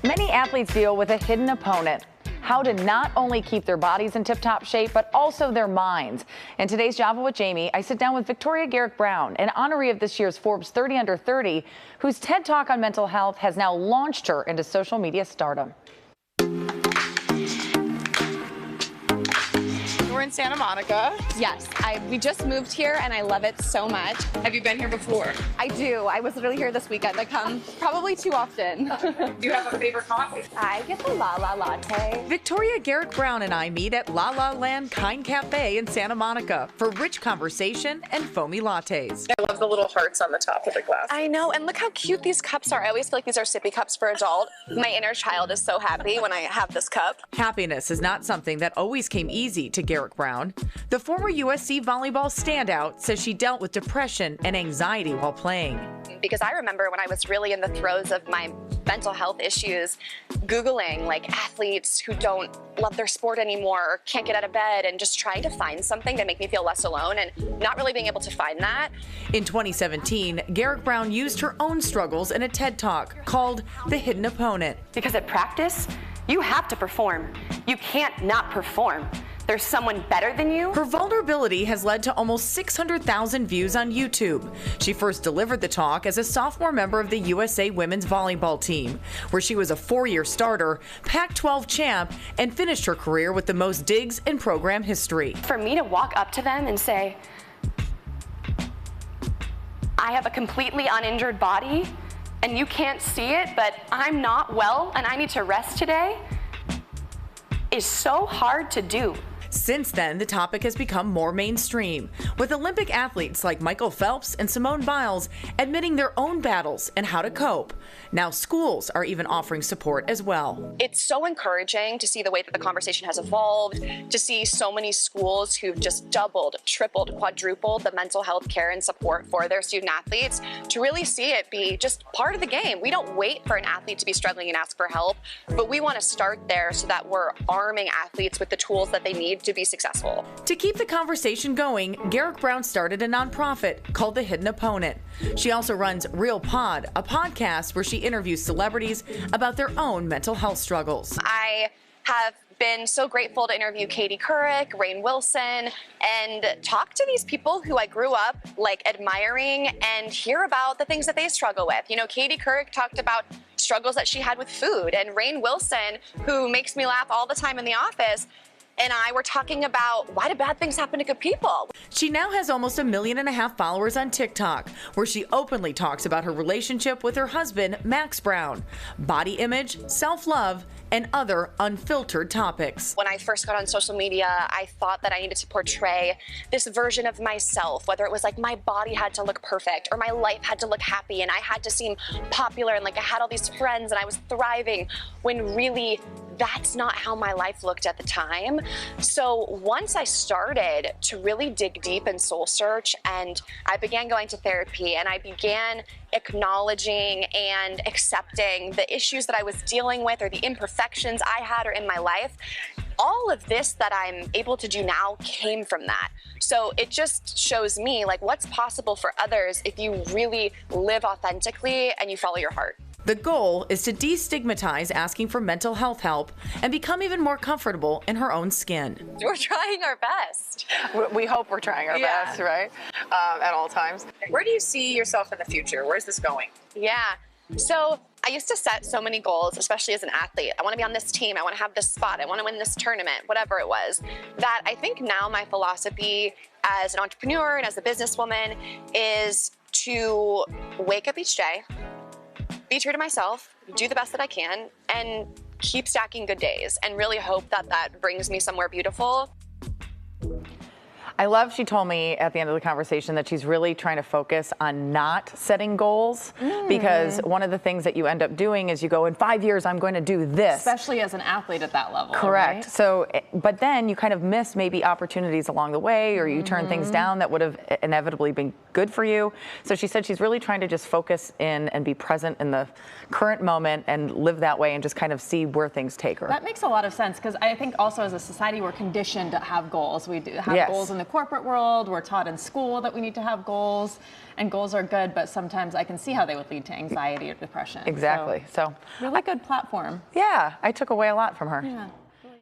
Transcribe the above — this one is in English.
Many athletes deal with a hidden opponent. How to not only keep their bodies in tip-top shape, but also their minds. In today's Java with Jamie, I sit down with Victoria Garrick Browne, an honoree of this year's Forbes 30 Under 30, whose TED Talk on mental health has now launched her into social media stardom. We're in Santa Monica. Yes, we just moved here and I love it so much. Have you been here before? I do. I was literally here this weekend. I come probably too often. Do you have a favorite coffee? I get the La La Latte. Victoria Garrick Browne and I meet at La La Land Kind Cafe in Santa Monica for rich conversation and foamy lattes. I love the little hearts on the top of the glass. I know, and look how cute these cups are. I always feel like these are sippy cups for adult. My inner child is so happy when I have this cup. Happiness is not something that always came easy to Garrick Browne. The former USC volleyball standout says she dealt with depression and anxiety while playing. Because I remember when I was really in the throes of my mental health issues, Googling like athletes who don't love their sport anymore or can't get out of bed, and just trying to find something to make me feel less alone, and not really being able to find that. In 2017, Garrick Browne used her own struggles in a TED Talk called The Hidden Opponent. Because at practice, you have to perform. You can't not perform. There's someone better than you. Her vulnerability has led to almost 600,000 views on YouTube. She first delivered the talk as a sophomore member of the USA women's volleyball team, where she was a 4-year starter, Pac-12 champ, and finished her career with the most digs in program history. For me to walk up to them and say, I have a completely uninjured body, and you can't see it, but I'm not well, and I need to rest today, is so hard to do. Since then, the topic has become more mainstream, with Olympic athletes like Michael Phelps and Simone Biles admitting their own battles and how to cope. Now schools are even offering support as well. It's so encouraging to see the way that the conversation has evolved, to see so many schools who've just doubled, tripled, quadrupled the mental health care and support for their student athletes, to really see it be just part of the game. We don't wait for an athlete to be struggling and ask for help, but we want to start there so that we're arming athletes with the tools that they need to be successful. To keep the conversation going, Garrick Browne started a nonprofit called The Hidden Opponent. She also runs Real Pod, a podcast where she interviews celebrities about their own mental health struggles. I have been so grateful to interview Katie Couric, Rainn Wilson, and talk to these people who I grew up like admiring and hear about the things that they struggle with. You know, Katie Couric talked about struggles that she had with food, and Rainn Wilson, who makes me laugh all the time in the office, and I were talking about why do bad things happen to good people. She now has almost 1.5 million followers on TikTok, where she openly talks about her relationship with her husband, Max Browne, body image, self-love, and other unfiltered topics. When I first got on social media, I thought that I needed to portray this version of myself, whether it was like my body had to look perfect or my life had to look happy and I had to seem popular and like I had all these friends and I was thriving, when really that's not how my life looked at the time. So once I started to really dig deep and soul search, and I began going to therapy, and I began acknowledging and accepting the issues that I was dealing with or the imperfections I had or in my life, all of this that I'm able to do now came from that. So it just shows me like what's possible for others if you really live authentically and you follow your heart. The goal is to destigmatize asking for mental health help and become even more comfortable in her own skin. We're trying our best. We hope we're trying our best, right? At all times. Where do you see yourself in the future? Where's this going? Yeah. So I used to set so many goals, especially as an athlete. I want to be on this team. I want to have this spot. I want to win this tournament, whatever it was. That I think now my philosophy as an entrepreneur and as a businesswoman is to wake up each day, be true to myself, do the best that I can, and keep stacking good days, and really hope that that brings me somewhere beautiful. I love she told me at the end of the conversation that she's really trying to focus on not setting goals, because one of the things that you end up doing is you go, in 5 years I'm going to do this. Especially as an athlete at that level. Correct. Right? So, but then you kind of miss maybe opportunities along the way, or you turn things down that would have inevitably been good for you. So she said she's really trying to just focus in and be present in the current moment and live that way and just kind of see where things take her. That makes a lot of sense, because I think also as a society we're conditioned to have goals. We do have goals in the corporate world. We're taught in school that we need to have goals, and goals are good, but sometimes I can see how they would lead to anxiety or depression. Exactly. So really good platform. Yeah, I took away a lot from her. Yeah.